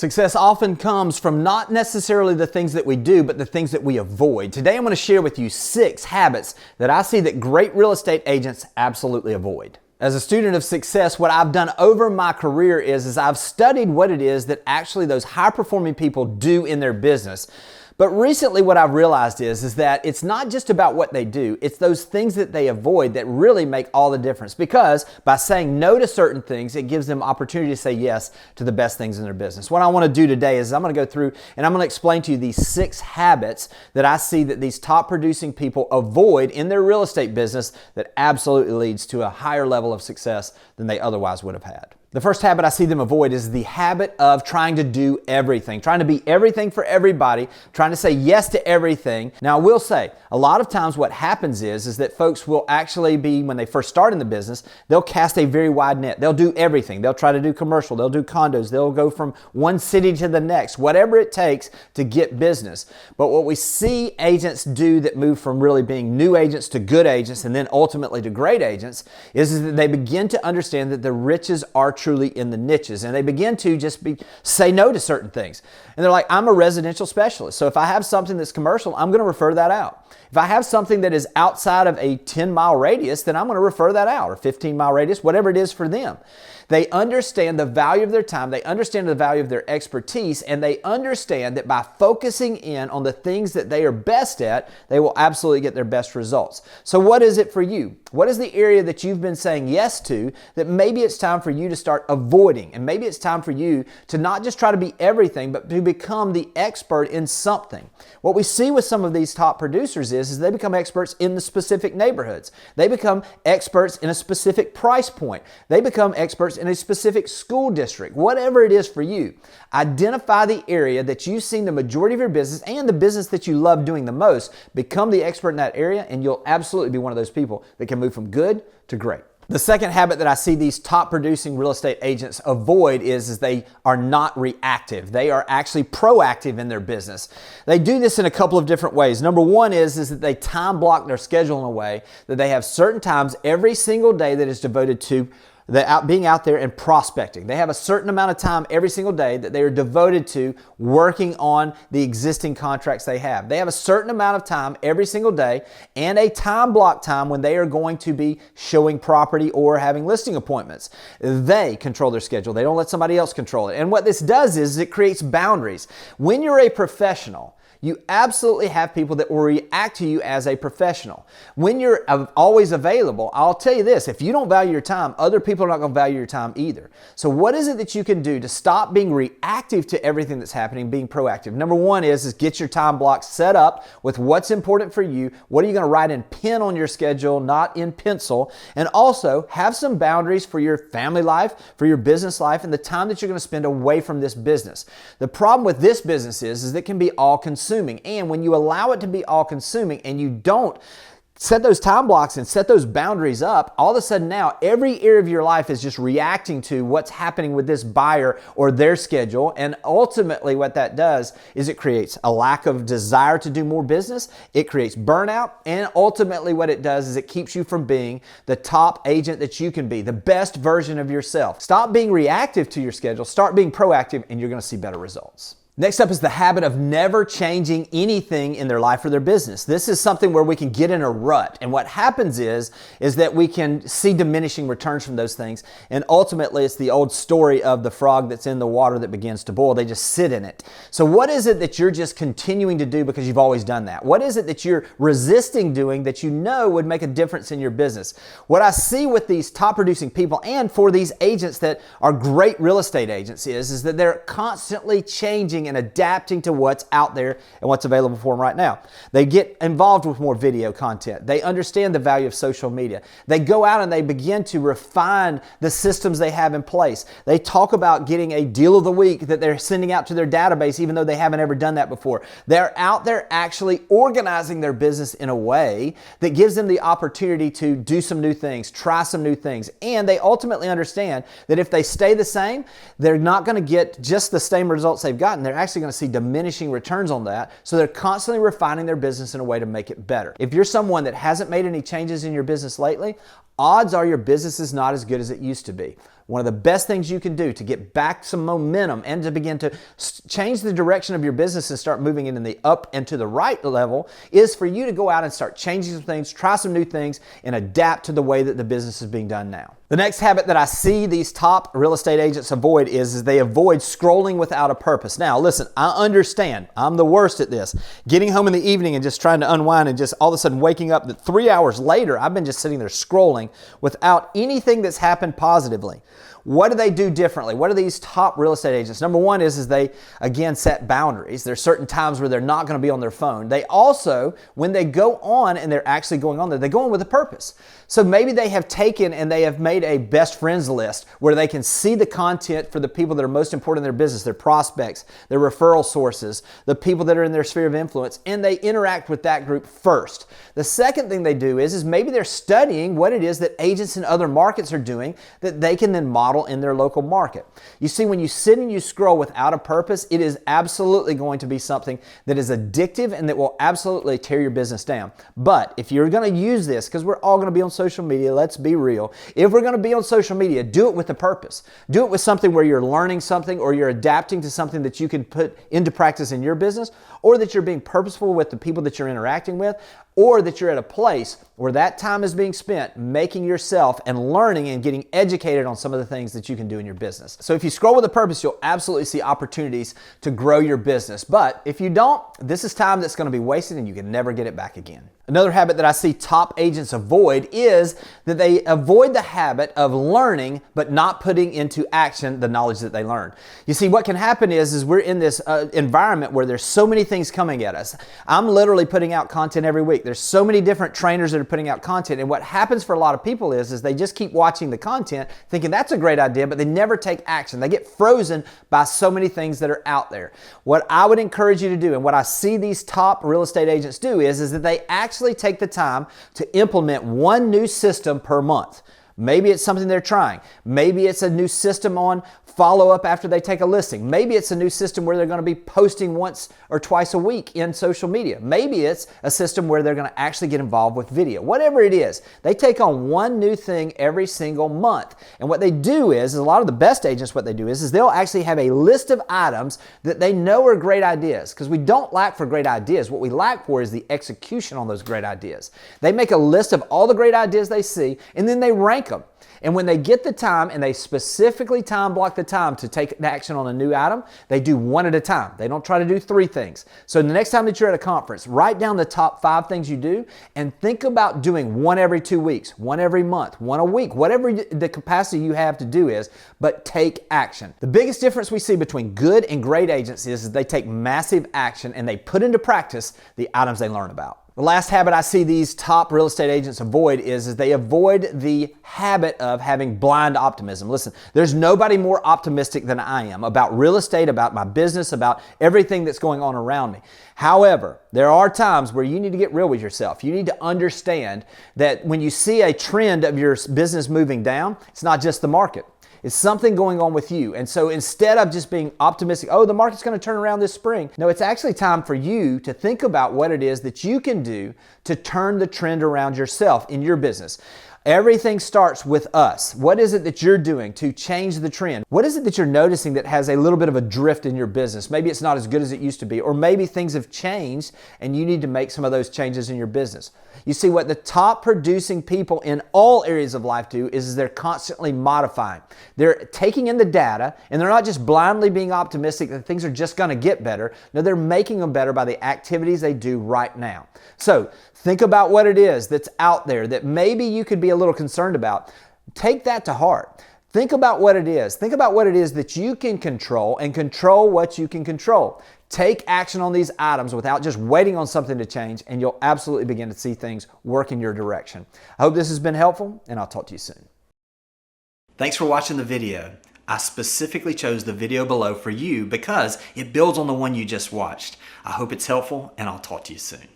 Success often comes from not necessarily the things that we do, but the things that we avoid. Today I'm going to share with you 6 habits that I see that great real estate agents absolutely avoid. As a student of success, what I've done over my career is I've studied what it is that actually those high-performing people do in their business. But recently what I've realized is that it's not just about what they do, it's those things that they avoid that really make all the difference. Because by saying no to certain things, it gives them opportunity to say yes to the best things in their business. What I want to do today is I'm going to go through and I'm going to explain to you these 6 habits that I see that these top producing people avoid in their real estate business that absolutely leads to a higher level of success than they otherwise would have had. The first habit I see them avoid is the habit of trying to do everything, trying to be everything for everybody, trying to say yes to everything. Now, I will say, a lot of times what happens is that folks will actually be, when they first start in the business, they'll cast a very wide net. They'll do everything. They'll try to do commercial. They'll do condos. They'll go from one city to the next, whatever it takes to get business. But what we see agents do that move from really being new agents to good agents and then ultimately to great agents is that they begin to understand that the riches are truly in the niches, and they begin to just say no to certain things. And they're like, I'm a residential specialist, so if I have something that's commercial, I'm going to refer that out. If I have something that is outside of a 10-mile radius, then I'm going to refer that out, or 15-mile radius, whatever it is for them. They understand the value of their time, they understand the value of their expertise, and they understand that by focusing in on the things that they are best at, they will absolutely get their best results. So what is it for you? What is the area that you've been saying yes to that maybe it's time for you to start avoiding? And maybe it's time for you to not just try to be everything, but to become the expert in something. What we see with some of these top producers is they become experts in the specific neighborhoods. They become experts in a specific price point. They become experts in a specific school district. Whatever it is for you, identify the area that you've seen the majority of your business and the business that you love doing the most. Become the expert in that area, and you'll absolutely be one of those people that can move from good to great. The second habit that I see these top producing real estate agents avoid is they are not reactive. They are actually proactive in their business. They do this in a couple of different ways. Number one is that they time block their schedule in a way that they have certain times every single day that is devoted to being out there and prospecting. They have a certain amount of time every single day that they are devoted to working on the existing contracts they have. They have a certain amount of time every single day and a time block time when they are going to be showing property or having listing appointments. They control their schedule. They don't let somebody else control it. And what this does is it creates boundaries. When you're a professional, you absolutely have people that will react to you as a professional. When you're always available, I'll tell you this, if you don't value your time, other people are not going to value your time either. So what is it that you can do to stop being reactive to everything that's happening, being proactive? Number one is get your time blocks set up with what's important for you. What are you going to write in pen on your schedule, not in pencil? And also have some boundaries for your family life, for your business life, and the time that you're going to spend away from this business. The problem with this business is it can be all-consuming. And when you allow it to be all-consuming and you don't set those time blocks and set those boundaries up, all of a sudden now every area of your life is just reacting to what's happening with this buyer or their schedule. And ultimately what that does is it creates a lack of desire to do more business. It creates burnout. And ultimately what it does is it keeps you from being the top agent that you can be, the best version of yourself. Stop being reactive to your schedule. Start being proactive, and you're going to see better results. Next up is the habit of never changing anything in their life or their business. This is something where we can get in a rut. And what happens is that we can see diminishing returns from those things. And ultimately, it's the old story of the frog that's in the water that begins to boil. They just sit in it. So what is it that you're just continuing to do because you've always done that? What is it that you're resisting doing that you know would make a difference in your business? What I see with these top producing people and for these agents that are great real estate agents is that they're constantly changing and adapting to what's out there and what's available for them right now. They get involved with more video content. They understand the value of social media. They go out and they begin to refine the systems they have in place. They talk about getting a deal of the week that they're sending out to their database even though they haven't ever done that before. They're out there actually organizing their business in a way that gives them the opportunity to do some new things, try some new things. And they ultimately understand that if they stay the same, they're not going to get just the same results they've gotten. They're actually going to see diminishing returns on that. So they're constantly refining their business in a way to make it better. If you're someone that hasn't made any changes in your business lately, odds are your business is not as good as it used to be. one of the best things you can do to get back some momentum and to begin to change the direction of your business and start moving it in the up and to the right level is for you to go out and start changing some things, try some new things, and adapt to the way that the business is being done now. The next habit that I see these top real estate agents avoid is they avoid scrolling without a purpose. Now, listen, I understand. I'm the worst at this. Getting home in the evening and just trying to unwind and just all of a sudden waking up that 3 hours later, I've been just sitting there scrolling without anything that's happened positively. What do they do differently? What are these top real estate agents? Number one is they, again, set boundaries. There's certain times where they're not going to be on their phone. They also, when they go on and they're actually going on there, they go on with a purpose. So maybe they have taken and they have made a best friends list where they can see the content for the people that are most important in their business, their prospects, their referral sources, the people that are in their sphere of influence, and they interact with that group first. The second thing they do is maybe they're studying what it is that agents in other markets are doing that they can then model in their local market. You see, when you sit and you scroll without a purpose, it is absolutely going to be something that is addictive and that will absolutely tear your business down. But if you're going to use this, because we're all going to be on social media, let's be real. If we're going to be on social media, do it with a purpose. Do it with something where you're learning something or you're adapting to something that you can put into practice in your business, or that you're being purposeful with the people that you're interacting with, or that you're at a place where that time is being spent making yourself and learning and getting educated on some of the things that you can do in your business. So if you scroll with a purpose, you'll absolutely see opportunities to grow your business. But if you don't, this is time that's going to be wasted and you can never get it back again. Another habit that I see top agents avoid is that they avoid the habit of learning but not putting into action the knowledge that they learn. You see, what can happen is we're in this environment where there's so many things coming at us. I'm literally putting out content every week. There's so many different trainers that are putting out content, and what happens for a lot of people is they just keep watching the content thinking that's a great idea, but they never take action. They get frozen by so many things that are out there. What I would encourage you to do, and what I see these top real estate agents do is that they actually take the time to implement one new system per month. Maybe it's something they're trying. Maybe it's a new system on follow-up after they take a listing. Maybe it's a new system where they're going to be posting once or twice a week in social media. Maybe it's a system where they're going to actually get involved with video. Whatever it is, they take on one new thing every single month. And what they do is a lot of the best agents, what they do is they'll actually have a list of items that they know are great ideas, because we don't lack for great ideas. What we lack for is the execution on those great ideas. They make a list of all the great ideas they see, and then they rank them. And when they get the time and they specifically time block the time to take action on a new item, they do one at a time. They don't try to do 3 things. So the next time that you're at a conference, write down the top 5 things you do and think about doing one every 2 weeks, one every month, one a week, whatever the capacity you have to do is, but take action. The biggest difference we see between good and great agents is they take massive action and they put into practice the items they learn about. The last habit I see these top real estate agents avoid is they avoid the habit of having blind optimism. Listen, there's nobody more optimistic than I am about real estate, about my business, about everything that's going on around me. However, there are times where you need to get real with yourself. You need to understand that when you see a trend of your business moving down, it's not just the market. It's something going on with you. And so instead of just being optimistic, oh, the market's going to turn around this spring. No, it's actually time for you to think about what it is that you can do to turn the trend around yourself in your business. Everything starts with us. What is it that you're doing to change the trend? What is it that you're noticing that has a little bit of a drift in your business? Maybe it's not as good as it used to be, or maybe things have changed and you need to make some of those changes in your business. You see, what the top producing people in all areas of life do is they're constantly modifying. They're taking in the data, and they're not just blindly being optimistic that things are just going to get better. No, they're making them better by the activities they do right now. So think about what it is that's out there that maybe you could be a little concerned about. Take that to heart. Think about what it is. Think about what it is that you can control and control what you can control. Take action on these items without just waiting on something to change, and you'll absolutely begin to see things work in your direction. I hope this has been helpful, and I'll talk to you soon. Thanks for watching the video. I specifically chose the video below for you because it builds on the one you just watched. I hope it's helpful, and I'll talk to you soon.